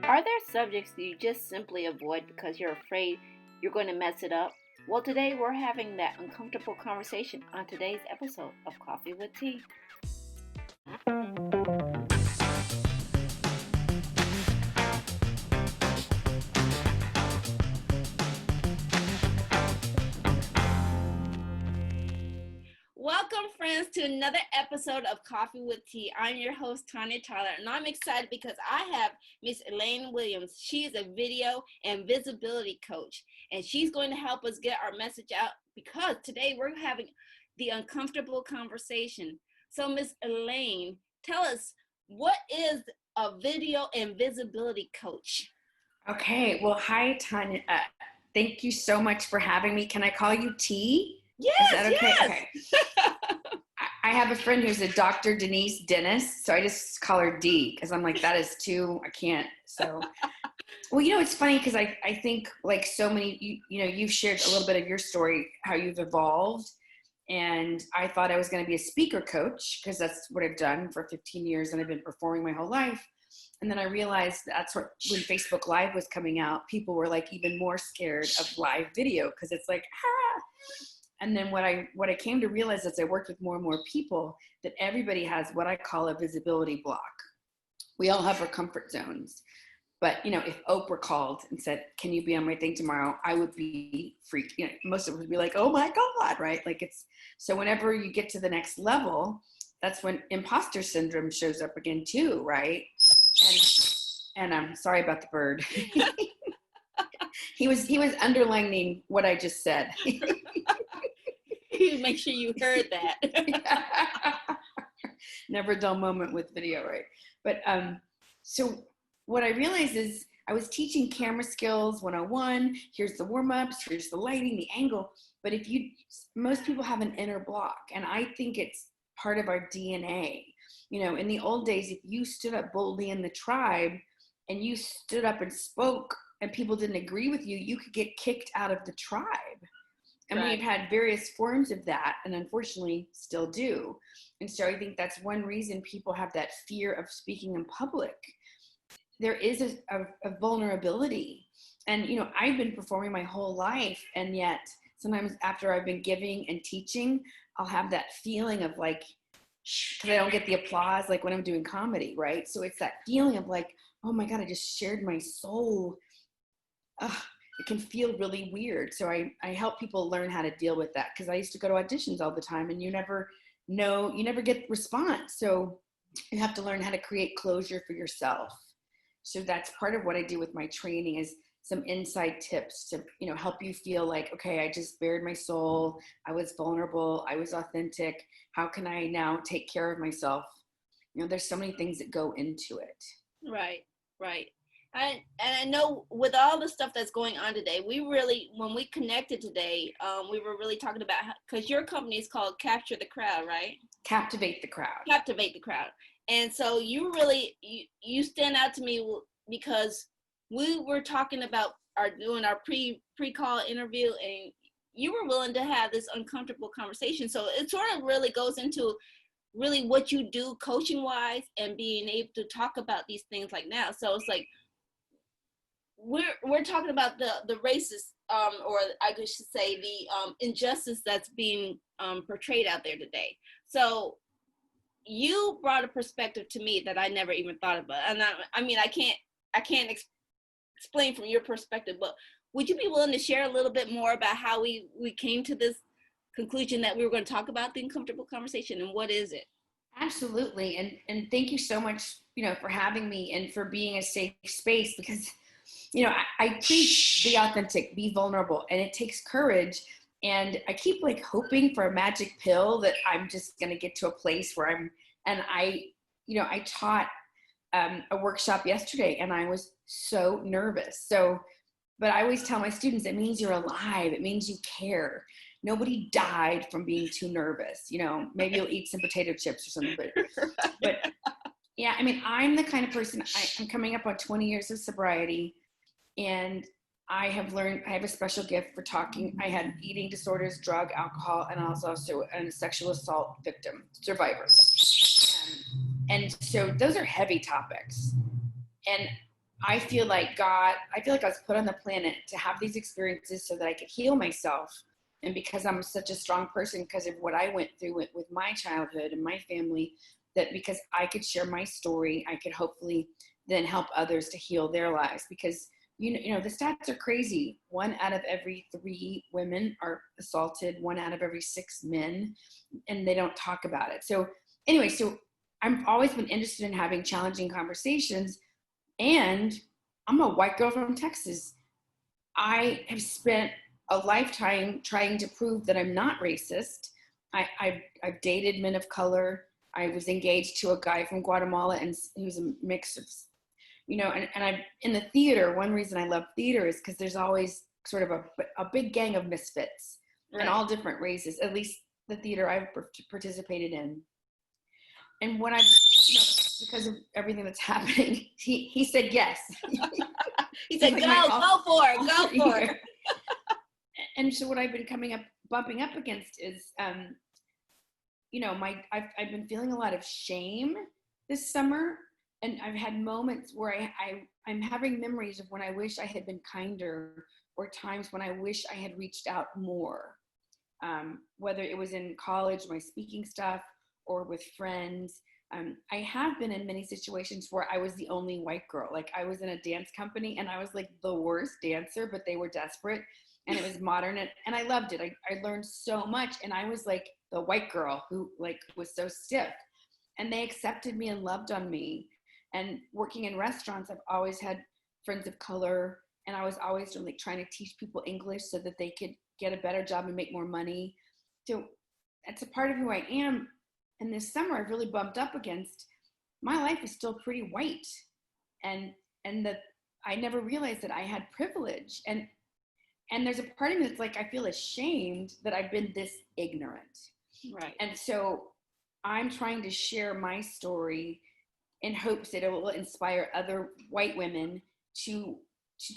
Are there subjects that you just simply avoid because you're afraid you're going to mess it up? Well, today we're having that uncomfortable conversation on today's episode of Coffee with Tea. Welcome, friends, to another episode of Coffee with Tea. I'm your host, Tanya Tyler, and I'm excited because I have Miss Elaine Williams. She is a video and visibility coach, and she's going to help us get our message out because today we're having the uncomfortable conversation. So, Miss Elaine, tell us, what is a video and visibility coach? Okay, well, hi, Tanya. Thank you so much for having me. Can I call you T? Yes, is that okay? yes. Okay. I have a friend who's a Dr. Denise Dennis, so I just call her D because I'm like, that is too, I can't. So, well, it's funny because I think like so many, you've shared a little bit of your story, how you've evolved. And I thought I was going to be a speaker coach because that's what I've done for 15 years and I've been performing my whole life. And then I realized that's when Facebook Live was coming out, people were like even more scared of live video because it's like, ah. And then what I came to realize as I worked with more and more people, that everybody has what I call a visibility block. We all have our comfort zones. But, if Oprah called and said, can you be on my thing tomorrow? I would be freaked. Most of us would be like, oh my God, right? So whenever you get to the next level, that's when imposter syndrome shows up again too, right? And I'm sorry about the bird. He was underlining what I just said. Make sure you heard that. Never a dull moment with video, right? But so what I realized is I was teaching camera skills 101. Here's the warm-ups, here's the lighting, the angle. But most people have an inner block, and I think it's part of our DNA. In the old days, if you stood up boldly in the tribe and you stood up and spoke and people didn't agree with you, you could get kicked out of the tribe. And right. We've had various forms of that, and unfortunately still do. And so I think that's one reason people have that fear of speaking in public. There is a vulnerability. And, I've been performing my whole life, and yet sometimes after I've been giving and teaching, I'll have that feeling of like, because I don't get the applause like when I'm doing comedy, right? So it's that feeling of like, oh my God, I just shared my soul. It can feel really weird. So I help people learn how to deal with that, because I used to go to auditions all the time and you never get response. So you have to learn how to create closure for yourself. So that's part of what I do with my training, is some inside tips to, help you feel like, okay, I just bared my soul. I was vulnerable. I was authentic. How can I now take care of myself? There's so many things that go into it. Right. And I know with all the stuff that's going on today, when we connected today, we were really talking about, because your company is called Capture the Crowd, right? Captivate the Crowd. Captivate the Crowd. And so you stand out to me because we were talking about doing our pre-call interview, and you were willing to have this uncomfortable conversation. So it sort of really goes into really what you do coaching wise and being able to talk about these things like now. So it's like, we're talking about the racist, or I should say the injustice that's being portrayed out there today. So you brought a perspective to me that I never even thought about, and I can't explain from your perspective, but would you be willing to share a little bit more about how we came to this conclusion that we were going to talk about the uncomfortable conversation, and what is it? Absolutely, and thank you so much, for having me and for being a safe space, because I preach be authentic, be vulnerable, and it takes courage. And I keep like hoping for a magic pill that I'm just going to get to a place where I taught a workshop yesterday and I was so nervous. But I always tell my students, it means you're alive. It means you care. Nobody died from being too nervous. Maybe you'll eat some potato chips or something, but yeah, I'm the kind of person, I'm coming up on 20 years of sobriety. And I have learned, I have a special gift for talking. I had eating disorders, drug, alcohol, and I was also a sexual assault victim, survivor. And so those are heavy topics. And I feel like I was put on the planet to have these experiences so that I could heal myself. And because I'm such a strong person, because of what I went through with my childhood and my family, that because I could share my story, I could hopefully then help others to heal their lives. Because, you know, the stats are crazy. 1 out of every 3 women are assaulted, 1 out of every 6 men, and they don't talk about it. So anyway, so I've always been interested in having challenging conversations. And I'm a white girl from Texas. I have spent a lifetime trying to prove that I'm not racist. I've dated men of color. I was engaged to a guy from Guatemala, and he was a mix of, you know, and I'm in the theater. One reason I love theater is because there's always sort of a big gang of misfits, right, in all different races, at least the theater I've participated in. And what I've, you know, because of everything that's happening, he said yes. He said, like, go for it. And so what I've been bumping up against is, you know, I've been feeling a lot of shame this summer, and I've had moments where I'm having memories of when I wish I had been kinder, or times when I wish I had reached out more, whether it was in college, my speaking stuff, or with friends. I have been in many situations where I was the only white girl. Like, I was in a dance company and I was like the worst dancer, but they were desperate, and it was modern, and I loved it. I learned so much, and I was like the white girl who like was so stiff, and they accepted me and loved on me. And working in restaurants, I've always had friends of color, and I was always like trying to teach people English so that they could get a better job and make more money. So that's a part of who I am. And this summer I've really bumped up against, my life is still pretty white, and that I never realized that I had privilege, and there's a part of me that's like, I feel ashamed that I've been this ignorant. Right. And so I'm trying to share my story in hopes that it will inspire other white women to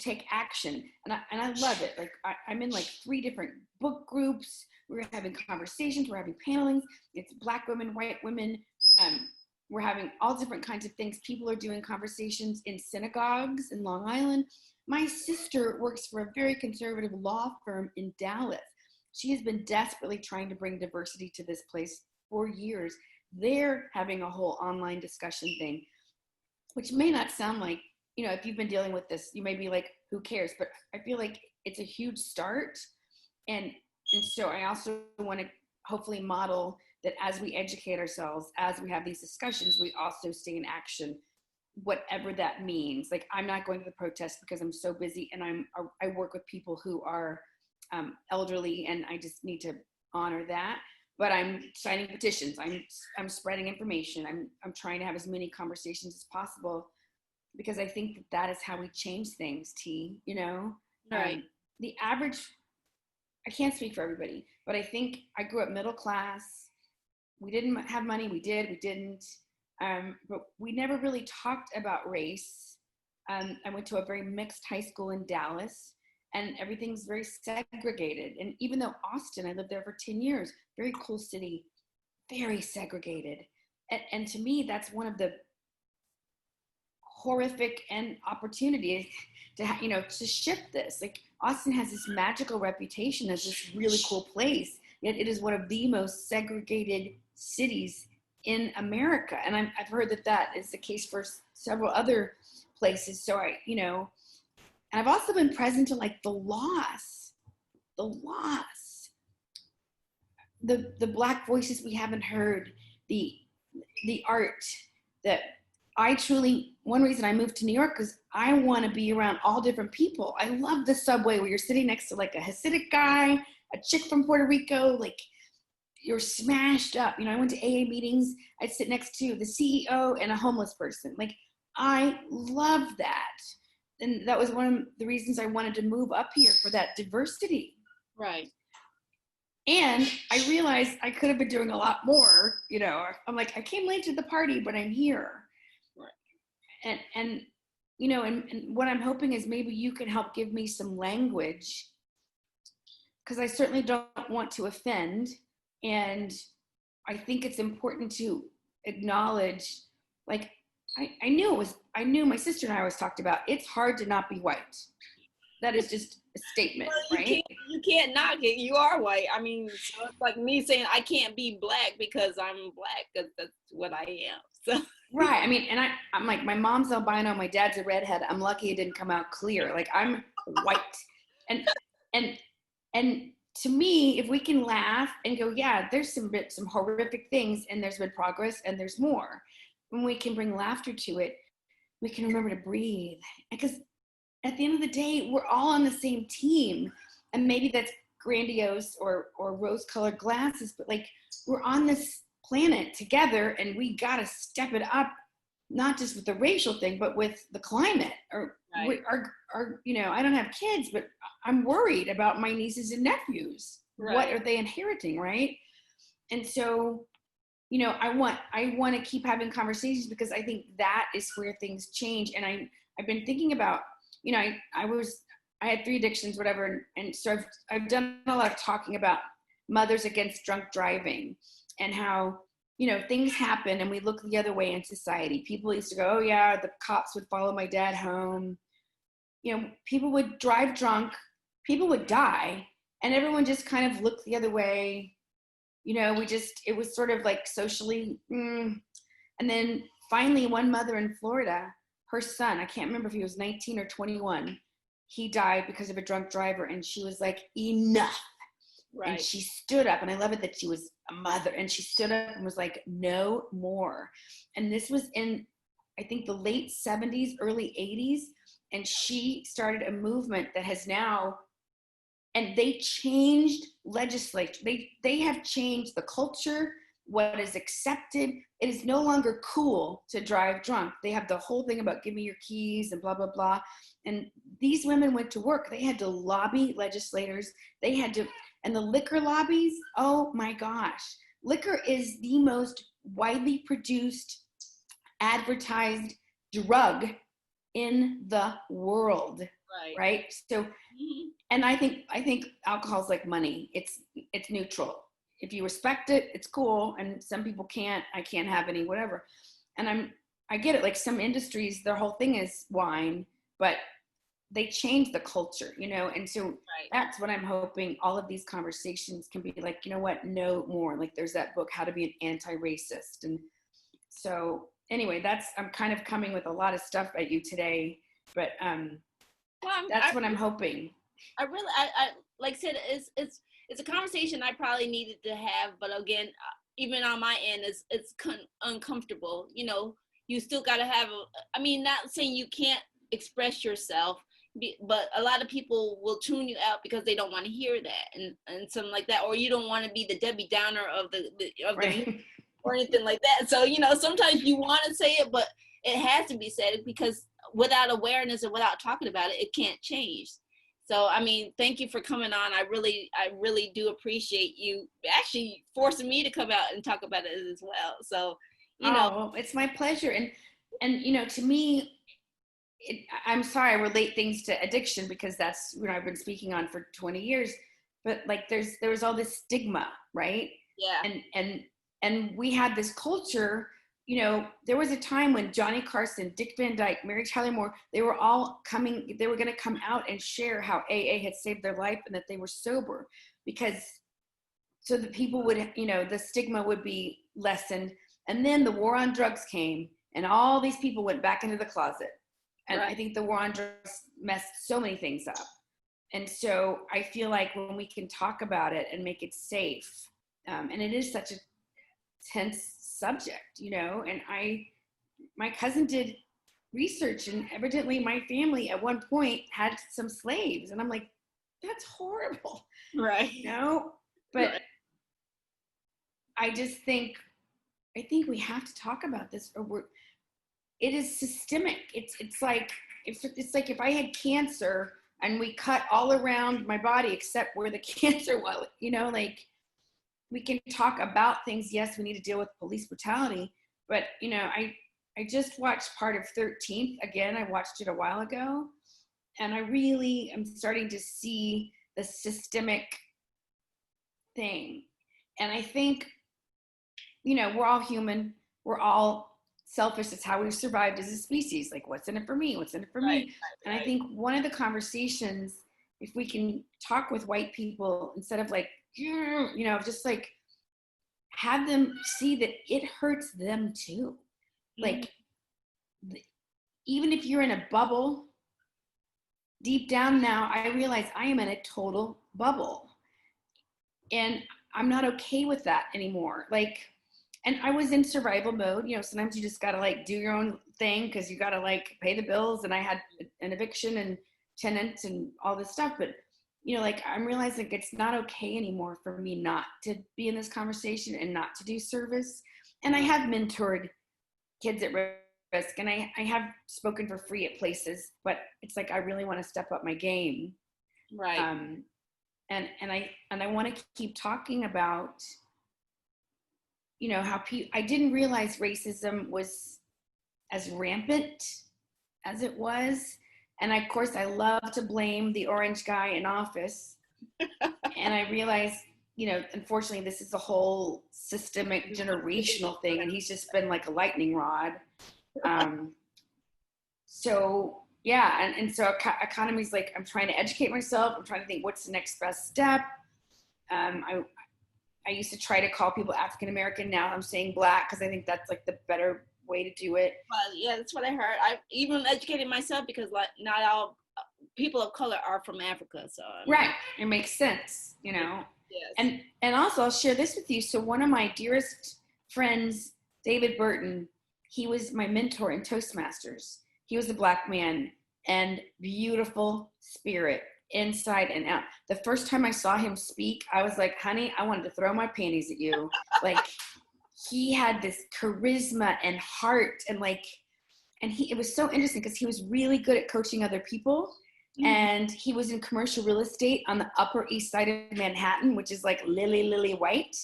take action. And I love it. Like, I'm in like 3 different book groups. We're having conversations. We're having panelings. It's Black women, white women. We're having all different kinds of things. People are doing conversations in synagogues in Long Island. My sister works for a very conservative law firm in Dallas. She has been desperately trying to bring diversity to this place for years. They're having a whole online discussion thing, which may not sound like, you know, if you've been dealing with this, you may be like, who cares? But I feel like it's a huge start. And so I also want to hopefully model that as we educate ourselves, as we have these discussions, we also stay in action, whatever that means. Like, I'm not going to the protest because I'm so busy, and I work with people who are elderly, and I just need to honor that. But I'm signing petitions. I'm spreading information. I'm trying to have as many conversations as possible, because I think that is how we change things, T, you know? Right. The average, I can't speak for everybody, but I think I grew up middle class. We didn't have money. We didn't. But we never really talked about race. I went to a very mixed high school in Dallas, and everything's very segregated. And even though Austin, I lived there for 10 years, very cool city, very segregated. And to me, that's one of the horrific and opportunities to, you know, to shift this. Like, Austin has this magical reputation as this really cool place, yet it is one of the most segregated cities in America. And I've heard that is the case for several other places. So you know, and I've also been present to like the loss, the Black voices we haven't heard, the art that one reason I moved to New York is I want to be around all different people. I love the subway where you're sitting next to like a Hasidic guy, a chick from Puerto Rico, like you're smashed up. You know, I went to AA meetings. I'd sit next to the CEO and a homeless person. Like, I love that. And that was one of the reasons I wanted to move up here, for that diversity. Right. And I realized I could have been doing a lot more. You know, I'm like, I came late to the party, but I'm here. Right. And you know, and what I'm hoping is maybe you can help give me some language, because I certainly don't want to offend. And I think it's important to acknowledge, like, I knew my sister and I always talked about, it's hard to not be white. That is just a statement, Well, right? you can't knock it. You are white. I mean, so it's like me saying I can't be black because I'm black, because that's what I am. So Right. I mean, and I'm like, my mom's albino, my dad's a redhead. I'm lucky it didn't come out clear. Like, I'm white. And and and to me, if we can laugh and go, yeah, there's some horrific things, and there's been progress, and there's more. When we can bring laughter to it, we can remember to breathe. Because at the end of the day, we're all on the same team. And maybe that's grandiose or rose-colored glasses, but like, we're on this planet together, and we got to step it up, not just with the racial thing, but with the climate. Or right. you know, I don't have kids, but I'm worried about my nieces and nephews. Right. What are they inheriting, right? And so, you know, I want to keep having conversations, because I think that is where things change. And I've been thinking about, you know, I had 3 addictions, whatever, and so I've done a lot of talking about mothers against drunk driving, and how, you know, things happen and we look the other way in society. People used to go, oh yeah, the cops would follow my dad home. You know, people would drive drunk, people would die, and everyone just kind of looked the other way. You know, it was sort of like socially. And then finally, one mother in Florida, her son, I can't remember if he was 19 or 21, he died because of a drunk driver, and she was like, enough. Right. And she stood up, and I love it that she was a mother, and she stood up and was like, no more. And this was in, I think, the late 70s, early 80s, and she started a movement that has now, and they changed legislature. They have changed the culture, what is accepted. It is no longer cool to drive drunk. They have the whole thing about give me your keys and blah, blah, blah. And these women went to work. They had to lobby legislators. They had to, and the liquor lobbies, oh my gosh. Liquor is the most widely produced, advertised drug in the world. Right? So, and I think alcohol is like money. It's neutral. If you respect it, it's cool. And some people can't. I can't have any, whatever. And I get it. Like, some industries, their whole thing is wine, but they change the culture, you know? And so that's what I'm hoping all of these conversations can be like, you know what? No more. Like, there's that book, How to Be an Anti-Racist. And so anyway, I'm kind of coming with a lot of stuff at you today, but that's what I'm hoping. I like I said, it's a conversation I probably needed to have, but again, even on my end, it's uncomfortable. You know, you still got to have I mean, not saying you can't express yourself, but a lot of people will tune you out because they don't want to hear that, and something like that, or you don't want to be the Debbie Downer of the or anything like that. So, you know, sometimes you want to say it, but it has to be said, because without awareness and without talking about it, it can't change. So, I mean, thank you for coming on. I really do appreciate you actually forcing me to come out and talk about it as well. So, you know, it's my pleasure. And you know, to me, I'm sorry, I relate things to addiction, because that's, you know, I've been speaking on for 20 years, but like, there was all this stigma, right? Yeah. And we had this culture, you know, there was a time when Johnny Carson, Dick Van Dyke, Mary Tyler Moore, they were going to come out and share how AA had saved their life, and that they were sober, because so the people would, you know, the stigma would be lessened. And then the war on drugs came, and all these people went back into the closet. And I think the war on drugs messed so many things up. And so I feel like when we can talk about it and make it safe, and it is such a tense subject, you know, and my cousin did research, and evidently my family at one point had some slaves, and I'm like, that's horrible. Right. You know, but I think we have to talk about this, or it is systemic. It's like if I had cancer and we cut all around my body except where the cancer was, you know, like, we can talk about things. Yes, we need to deal with police brutality, but, you know, I just watched part of 13th again. I watched it a while ago, and I really am starting to see the systemic thing. And I think, you know, we're all human. We're all selfish. It's how we've survived as a species. Like, what's in it for me? What's in it for me? And I think one of the conversations, if we can talk with white people instead of like, just like have them see that it hurts them too. Like, even if you're in a bubble, deep down now, I realize I am in a total bubble. And I'm not okay with that anymore. Like, and I was in survival mode. Sometimes you just got to like do your own thing because you got to like pay the bills. And I had an eviction and tenants and all this stuff. But, like I'm realizing it's not okay anymore for me not to be in this conversation and not to do service. And I have mentored kids at risk, and I have spoken for free at places, but it's like I really want to step up my game. Right. And I want to keep talking about, how I didn't realize racism was as rampant as it was. And of course, I love to blame the orange guy in office. And I realized, unfortunately, this is a whole systemic generational thing. And he's just been like a lightning rod. So, yeah. And so economy's like, I'm trying to educate myself. I'm trying to think what's the next best step. I used to try to call people African-American. Now I'm saying Black because I think that's like the better way to do it. Well, yeah, that's what I heard. I even educated myself because like not all people of color are from Africa. So right, it makes sense, Yes. And also I'll share this with you. So one of my dearest friends, David Burton, he was my mentor in Toastmasters. He was a Black man and beautiful spirit, inside and out. The first time I saw him speak, I was like, honey, I wanted to throw my panties at you. Like, he had this charisma and heart, and it was so interesting because he was really good at coaching other people. And he was in commercial real estate on the Upper East Side of Manhattan, which is like lily white.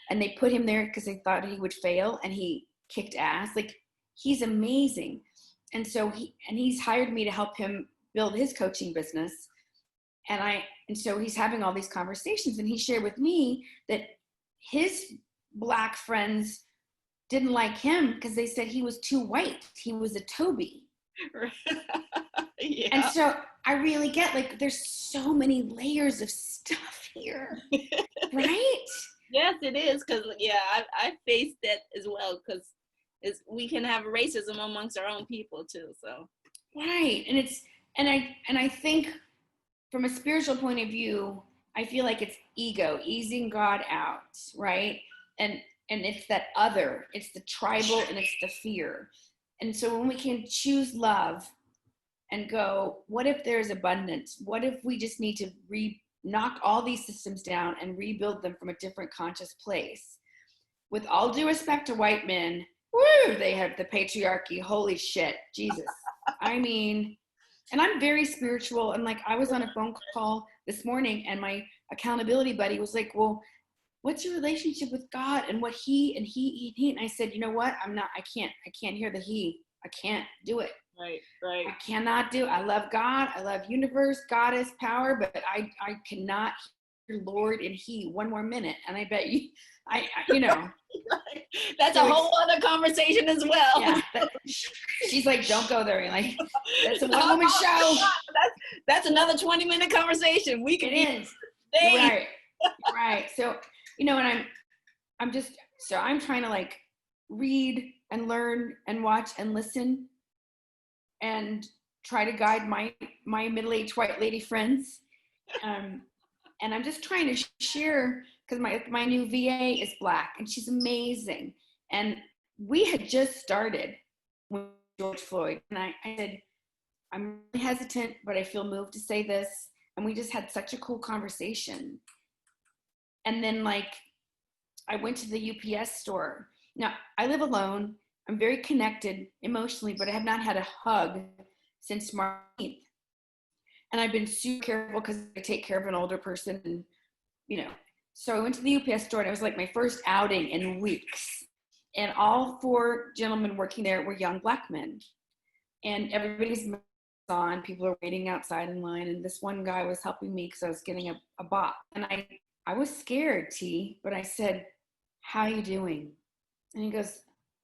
And they put him there because they thought he would fail, and he kicked ass. Like, he's amazing. And so he's hired me to help him build his coaching business. And so he's having all these conversations, and he shared with me that his Black friends didn't like him because they said he was too white. He was a Toby. Yeah. And so I really get, like, there's so many layers of stuff here, right? Yes, it is. Because I faced that as well. Because we can have racism amongst our own people too. So right, and I think, from a spiritual point of view, I feel like it's ego, easing God out, right? And it's that other, it's the tribal, and it's the fear. And so when we can choose love and go, what if there's abundance? What if we just need to knock all these systems down and rebuild them from a different conscious place? With all due respect to white men, woo, they have the patriarchy. Holy shit, Jesus. I mean, and I'm very spiritual. And like, I was on a phone call this morning, and my accountability buddy was like, well, what's your relationship with God and what he, and I said, you know what? I can't hear the he. I can't do it. Right. I cannot do it. I love God. I love universe, goddess, power, but I cannot hear Lord and he one more minute. And I bet you, That's so a whole other conversation as well. Yeah, she's like, don't go there. Like, that's a one-woman show. That's another 20-minute conversation. We can. It is. Right. So, and I'm trying to like read and learn and watch and listen and try to guide my middle-aged white lady friends. And I'm just trying to share, because my new VA is Black, and she's amazing. And we had just started with George Floyd, and I said, I'm really hesitant, but I feel moved to say this. And we just had such a cool conversation. And then like, I went to the UPS store. Now, I live alone. I'm very connected emotionally, but I have not had a hug since March 8th. And I've been super careful because I take care of an older person, and, so I went to the UPS store, and it was like my first outing in weeks. And all 4 gentlemen working there were young Black men. And everybody's on, people are waiting outside in line. And this one guy was helping me because I was getting a box. And I was scared, T, but I said, how you doing? And he goes,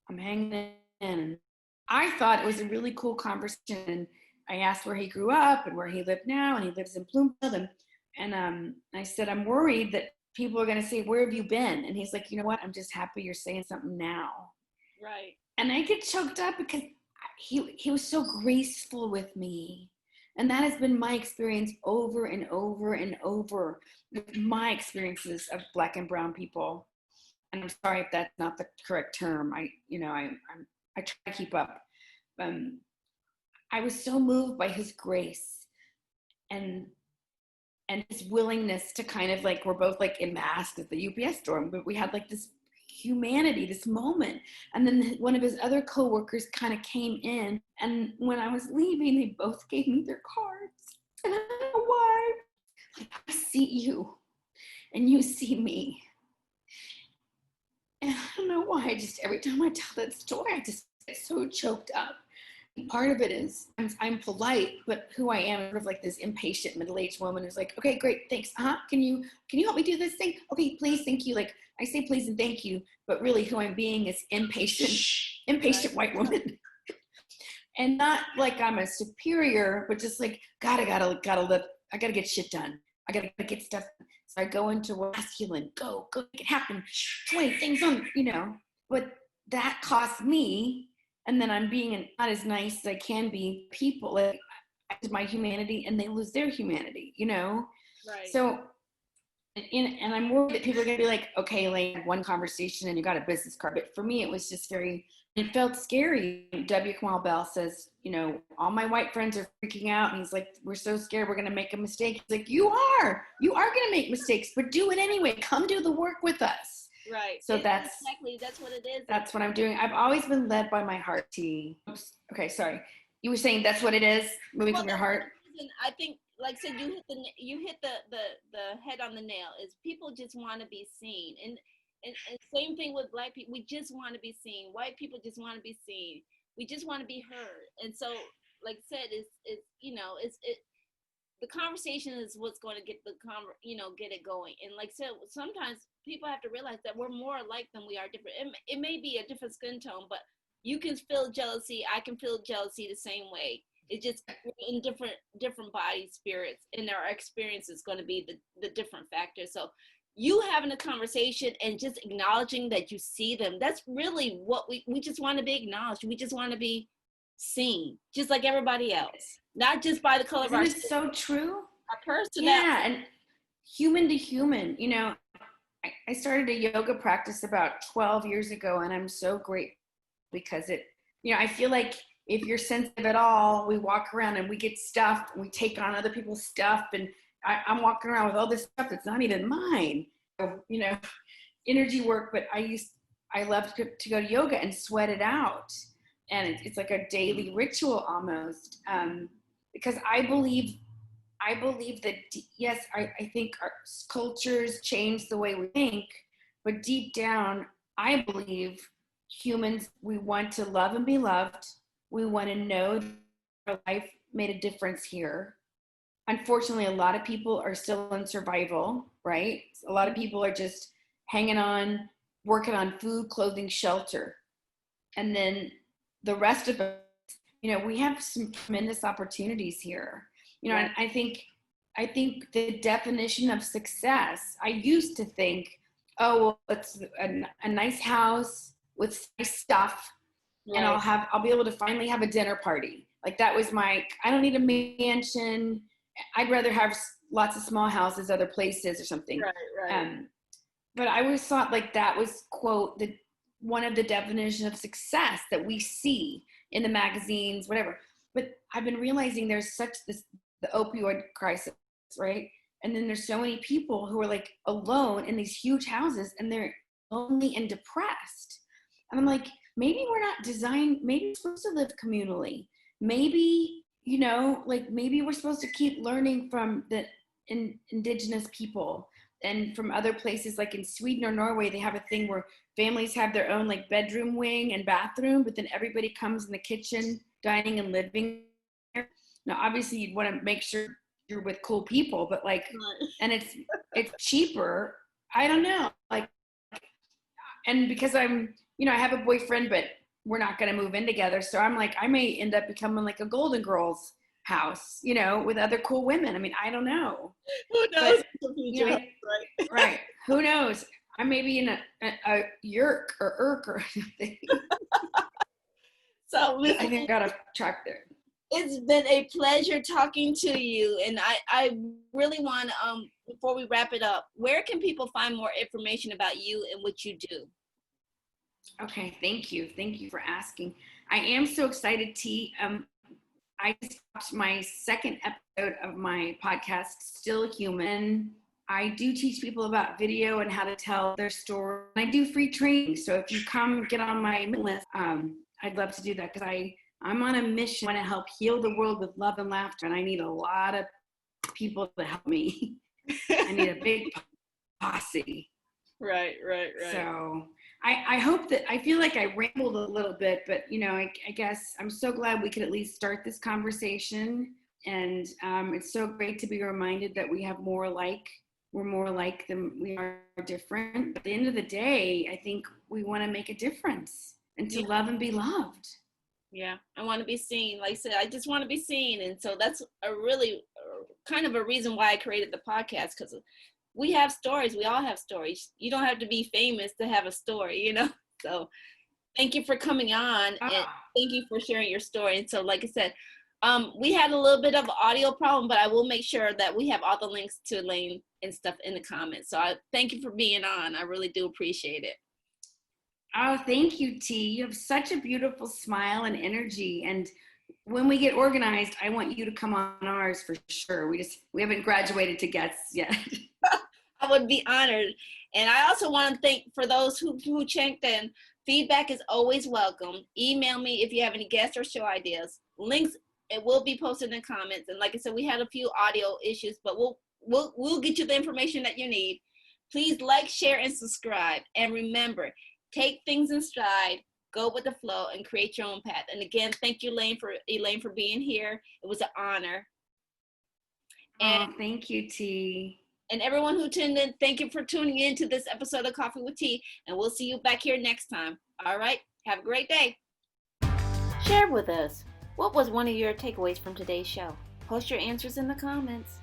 I'm hanging And I thought it was a really cool conversation. I asked where he grew up and where he lived now, and he lives in Bloomfield. And I said, I'm worried that people are going to say, where have you been? And he's like, you know what? I'm just happy you're saying something now. Right. And I get choked up because he was so graceful with me. And that has been my experience over and over and over with my experiences of Black and brown people. And I'm sorry if that's not the correct term. I try to keep up. I was so moved by his grace and his willingness to kind of like, we're both like in masks at the UPS store, but we had like this humanity, this moment. And then one of his other coworkers kind of came in, and when I was leaving, they both gave me their cards. And I don't know why. Like, I see you and you see me. And I don't know why, I just, every time I tell that story, I just get so choked up. Part of it is I'm polite, but who I am is sort of like this impatient middle-aged woman who's like, okay, great, thanks. Can you help me do this thing? Okay, please, thank you. Like, I say please and thank you, but really who I'm being is impatient right. White woman. And not like I'm a superior, but just like, God, I gotta get shit done. I gotta get stuff done. So I go into masculine, go make it happen. 20 things on, but that costs me. And then I'm being not as nice as I can be. People, like, I lose my humanity and they lose their humanity, Right. So, and I'm worried that people are going to be like, okay, Elaine, one conversation and you got a business card. But for me, it was just it felt scary. W. Kamau Bell says, all my white friends are freaking out. And he's like, we're so scared we're going to make a mistake. He's like, you are going to make mistakes, but do it anyway. Come do the work with us. Right. So that's what it is. That's what I'm doing. I've always been led by my heart, T. Oops. Okay, sorry. You were saying that's what it is, moving from your heart. I think, like I said, you hit the head on the nail. Is people just want to be seen, and same thing with Black people. We just want to be seen. White people just want to be seen. We just want to be heard. And so, like I said, the conversation is what's going to get get it going. And like I said, sometimes people have to realize that we're more alike than we are different. It may be a different skin tone, but you can feel jealousy. I can feel jealousy the same way. It's just in different body spirits, and our experience is going to be the different factors. So you having a conversation and just acknowledging that you see them, that's really what we just want to be acknowledged. We just want to be seen, just like everybody else, not just by the color of our skin. It's so true. Our personality. Yeah, and human to human. I started a yoga practice about 12 years ago, and I'm so grateful because I feel like if you're sensitive at all, we walk around and we get stuff, and we take on other people's stuff, and I'm walking around with all this stuff that's not even mine. Energy work, but I love to go to yoga and sweat it out. And it's like a daily ritual almost, because I believe that, yes, I think our cultures change the way we think, but deep down, I believe humans, we want to love and be loved. We want to know that our life made a difference here. Unfortunately, a lot of people are still in survival, right? A lot of people are just hanging on, working on food, clothing, shelter. And then the rest of us, we have some tremendous opportunities here. And I think the definition of success, I used to think, oh, well, it's a nice house with nice stuff, right, and I'll be able to finally have a dinner party. Like that was I don't need a mansion. I'd rather have lots of small houses, other places or something. Right. But I always thought like that was, quote, one of the definitions of success that we see in the magazines, whatever. But I've been realizing there's the opioid crisis, right? And then there's so many people who are like alone in these huge houses, and they're lonely and depressed. And I'm like, maybe we're not designed, maybe we're supposed to live communally. Maybe, maybe we're supposed to keep learning from the indigenous people and from other places, like in Sweden or Norway, they have a thing where families have their own like bedroom wing and bathroom, but then everybody comes in the kitchen, dining and living there. Now, obviously you'd want to make sure you're with cool people, but like, and it's cheaper. I don't know. Like, and because I'm, I have a boyfriend, but we're not going to move in together. So I'm like, I may end up becoming like a Golden Girls house, you know, with other cool women. I mean, I don't know. Who knows? But, you know, right. Who knows? I may be in a yerk or something. So I think I got to track there. It's been a pleasure talking to you. And I really want, before we wrap it up, where can people find more information about you and what you do? Okay, thank you. Thank you for asking. I am so excited, T. I just watched my second episode of my podcast, Still Human. I do teach people about video and how to tell their story. I do free training. So if you come get on my list, I'd love to do that because I'm on a mission. I want to help heal the world with love and laughter. And I need a lot of people to help me. I need a big posse. Right. So I hope that, I feel like I rambled a little bit, but you know, I guess I'm so glad we could at least start this conversation. And it's so great to be reminded that we're more alike than we are different. But at the end of the day, I think we want to make a difference and to love and be loved. Yeah, I want to be seen. Like I said, I just want to be seen. And so that's a really kind of a reason why I created the podcast, because we have stories. We all have stories. You don't have to be famous to have a story, you know? So thank you for coming on and thank you for sharing your story. And so, like I said, we had a little bit of an audio problem, but I will make sure that we have all the links to Elaine and stuff in the comments. So I thank you for being on. I really do appreciate it. Oh, thank you, T. You have such a beautiful smile and energy. And when we get organized, I want you to come on ours for sure. We haven't graduated to guests yet. I would be honored. And I also want to thank for those who checked in. Feedback is always welcome. Email me if you have any guest or show ideas. Links, it will be posted in the comments. And like I said, we had a few audio issues, but we'll get you the information that you need. Please like, share, and subscribe. And remember, take things in stride, go with the flow, and create your own path. And again, thank you, Elaine, for being here. It was an honor. And thank you, T. And everyone who tuned in, thank you for tuning in to this episode of Coffee with T. And we'll see you back here next time. All right. Have a great day. Share with us. What was one of your takeaways from today's show? Post your answers in the comments.